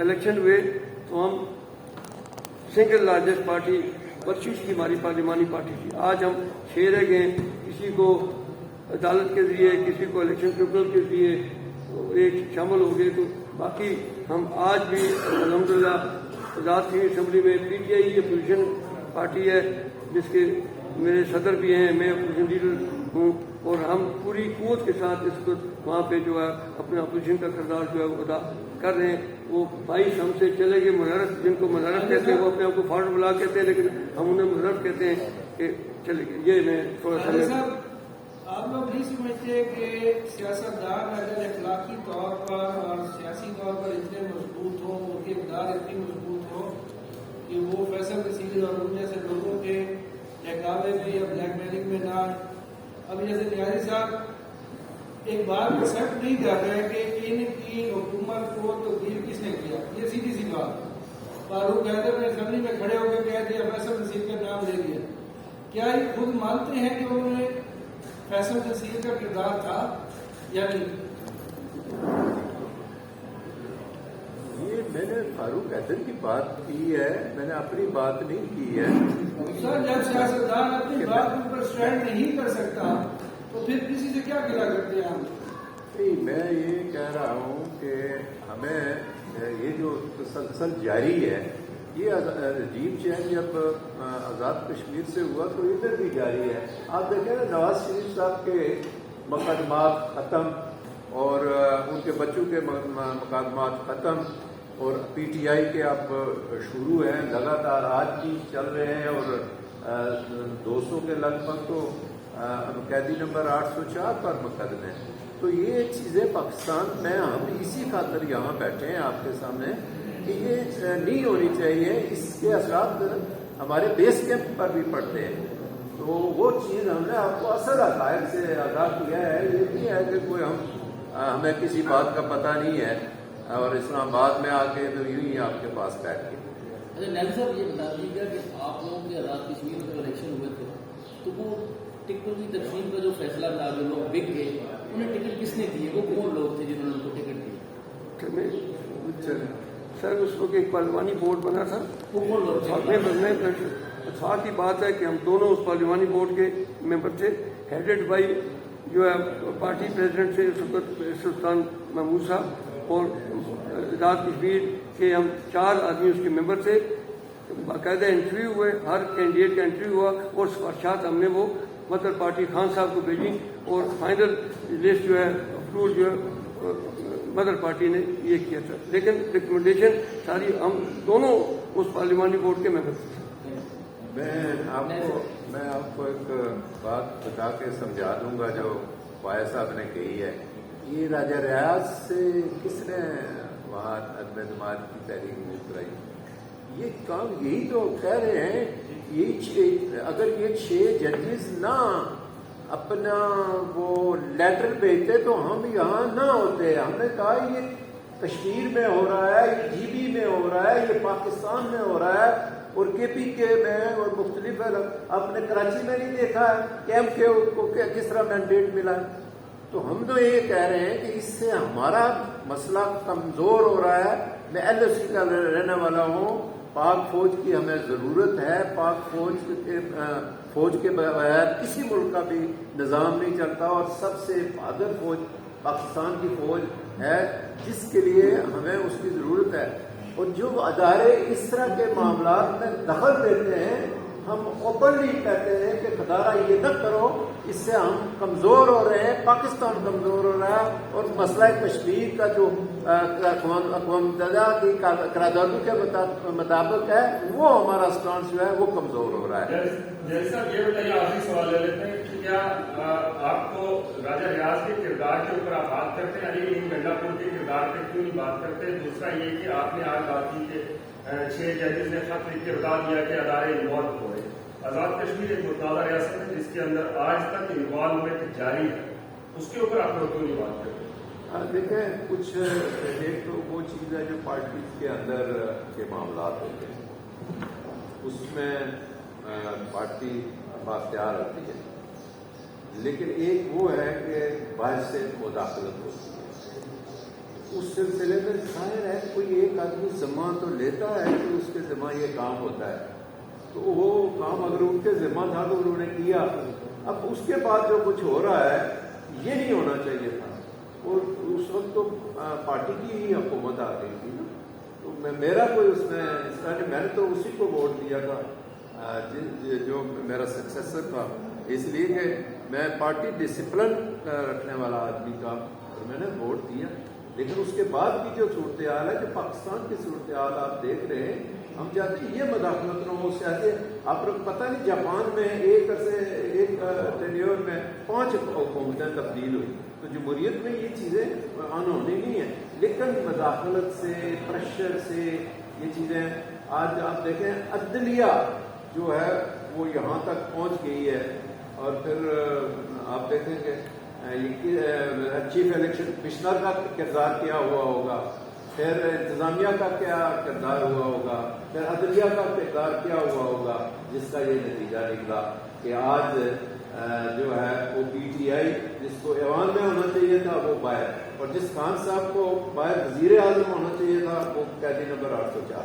Election हुए तो हम सिंगल लार्जेस्ट पार्टी 25 की हमारी पार्लिमानी पार्टी थी। आज हम 6 रह गए, किसी को अदालत के जरिए, किसी को इलेक्शन ट्रिब्यूनल के जरिए एक शामिल हो गए। तो बाकी हम आज भी अल्हम्दुलिल्लाह आज़ाद की असम्बली में PTI अपोजिशन पार्टी है, जिसके मेरे सदर भी हैं, मैं अपोजिशन लीडर हूँ, और हम पूरी कुव्वत के साथ इसको वहाँ पे जो है अपने अपोजिशन का किरदार जो है अदा कर रहे हैं। वो भाई हमसे चले गए मुनरफ, जिनको मुनरफ कहते हैं, वो अपने आप को फारूक बुला कहते हैं, लेकिन हम उन्हें मुनरफ कहते हैं कि चले गए। ये मैं थोड़ा सा आप लोग नहीं समझते कि सियासतदान अगर अखलाकी तौर पर और सियासी तौर पर इतने मजबूत हो, उनके इक़्तिदार इतनी मजबूत हो कि वो फैसल नसीर और उन जैसे लोगों के बहकावे में या ब्लैकमेलिंग में ना। अभी जैसे न्याजी साहब एक बात एक्सेप्ट नहीं कर रहे कि इनकी हुकूमत को तब्दील किसने किया, ये सीधी सी बात। फारूक हैदर ने असम्बली में खड़े होकर कह दिया फैसल नसीर का नाम ले दिया। क्या ये खुद मानते हैं कि उन्होंने फैसल नसीर का किरदार था या नहीं? ये मैंने फारूक हैदर की बात की है, मैंने अपनी बात नहीं की है। सर, जब सियासतदान अपनी बात के ऊपर स्टैंड नहीं कर सकता तो फिर किसी से क्या गिला करते हैं आप? नहीं, मैं ये कह रहा हूँ कि हमें ये जो तसलसल जारी है, ये रजीम चेंज जब आज़ाद कश्मीर से हुआ तो इधर भी जारी है। आप देखें ना, नवाज शरीफ साहब के मुकदमात ख़त्म और उनके बच्चों के मुकदमात ख़त्म और PTI के अब शुरू हैं, लगातार आज भी चल रहे हैं और 200 के लगभग तो कैदी नंबर 804 पर मुकदमे। तो ये चीज़ें पाकिस्तान में हम इसी खातर यहाँ बैठे हैं आपके सामने कि ये नहीं होनी चाहिए। इसके असरात हमारे बेस कैंप पर भी पड़ते हैं। तो वो चीज़ हमने आपको असल हक़ाइक़ से आगाह किया है। ये नहीं है कि कोई हमें किसी बात का पता नहीं है और इस्लामाबाद में आके तो यूं ही आपके पास बैठ के। अच्छा नैब साहब, ये बता दीजिएगा कि आप लोगों के आज़ाद कश्मीर में इलेक्शन हुए थे तो वो टिकटों की तकसीम का जो फैसला था, जो लोग बिक गए, उन्हें टिकट किसने दिए? वो कौन लोग थे जिन्होंने उनको टिकट दिए? सर, उस वक्त एक पार्लिमानी बोर्ड बना था, वो कौन लोग थे? साथ ही बात है कि हम दोनों उस पार्लिमानी बोर्ड के मेंबर थे, हेडेड बाई जो है पार्टी प्रेसिडेंट से उस वक्त सुल्तान महमूद साहब, और आज़ाद कश्मीर के हम 4 आदमी उसके मेंबर थे। बाकायदा इंटरव्यू हुए, हर कैंडिडेट का इंटरव्यू हुआ और सिफारिशात हमने वो मदर पार्टी खान साहब को भेजी और फाइनल लिस्ट जो है अप्रूव जो है मदर पार्टी ने ये किया था। लेकिन रिकमेंडेशन सारी हम दोनों उस पार्लिमानी बोर्ड के मेंबर थे। मैं आपको एक बात बता के समझा दूंगा जो वाया साहब ने कही है। ये राजा रियाज से किसने वहाँ अदम की तहरीक में उतराई? ये काम यही तो कह रहे हैं। अगर ये 6 जजेस ना अपना वो लेटर भेजते तो हम यहाँ ना होते। हमने कहा ये कश्मीर में हो रहा है, ये GB में हो रहा है, ये पाकिस्तान में हो रहा है और KPK में और मुख्तलिफ अपने कराची में नहीं देखा है कैंप के को किस तरह मैंडेट मिला है। तो हम तो ये कह रहे हैं कि इससे हमारा मसला कमज़ोर हो रहा है। मैं LOC का रहने वाला हूँ। पाक फौज की हमें ज़रूरत है। पाक फौज के बगैर किसी मुल्क का भी निज़ाम नहीं चलता और सबसे बहादुर फौज पाकिस्तान की फौज है, जिसके लिए हमें उसकी ज़रूरत है। और जो अदारे इस तरह के मामला में दखल देते हैं, हम ओपनली कहते हैं कि खदारा ये न करो, इससे हम कमज़ोर हो रहे हैं, पाकिस्तान कमज़ोर हो रहा है और मसला कश्मीर का जो अक़वाम मुत्तहिदा की करारदादों के मुताबिक है, वो हमारा स्टांस जो है वो कमज़ोर हो रहा है। जैसा ये बताइए, आखिरी सवाल ले लेते हैं कि क्या आपको राजा रियाज के किरदार के ऊपर आप बात करते हैं, अली गंडापुर के किरदार पे क्यों नहीं बात करते? दूसरा ये कि आपने आज बात की कि 6 जजेस ने खत लिख के बता दिया कि अदारे इन्वॉल्व हो रहे। आज़ाद कश्मीर एक मुतवाज़ा रियासत है जिसके अंदर आज तक इन्वॉल्वमेंट जारी है, उसके ऊपर आप लोग क्यों नहीं बात करते? देखें, कुछ एक तो वो चीज़ है जो पार्टी के अंदर के मामला होते हैं, उसमें पार्टी बाख्तियार होती है। लेकिन एक वो है कि बाहर से मुदाखलत होती है। उस सिलसिले में जाहिर है कोई एक आदमी تو لیتا ہے کہ اس کے ذمہ یہ کام ہوتا ہے، تو وہ کام اگر ان کے ذمہ تھا تو انہوں نے کیا. اب اس کے بعد جو کچھ ہو رہا ہے یہ نہیں ہونا چاہیے تھا. اور اس وقت تو پارٹی کی ہی حکومت آ گئی تھی نا، تو میرا کوئی اس طرح نہیں. میں نے تو اسی کو ووٹ دیا تھا جو میرا سکسیسر تھا، اس لیے کہ میں پارٹی ڈسپلن رکھنے والا آدمی تھا اور میں نے ووٹ دیا. لیکن اس کے بعد کی جو صورتحال ہے، جو پاکستان کی صورتحال آپ دیکھ رہے ہیں، ہم چاہتے ہیں یہ مداخلت نہ ہو سیاسی. آپ کو پتہ نہیں جاپان میں ایک ٹینیور میں 5 حکومتیں تبدیل ہوئی. تو جمہوریت میں یہ چیزیں انہونی نہیں ہیں، لیکن مداخلت سے، پریشر سے یہ چیزیں. آج آپ دیکھیں عدلیہ جو ہے وہ یہاں تک پہنچ گئی ہے. اور پھر آپ دیکھیں کہ چیف الیکشن کمشنر کا کردار کیا ہوا ہوگا، پھر انتظامیہ کا کیا کردار ہوا ہوگا، پھر عدلیہ کا کردار کیا ہوا ہوگا، جس کا یہ نتیجہ نکلا کہ آج جو ہے وہ پی ٹی آئی جس کو ایوان میں ہونا چاہیے تھا وہ باہر، اور جس خان صاحب کو باہر وزیر اعظم ہونا چاہیے تھا وہ قیدی نمبر 804.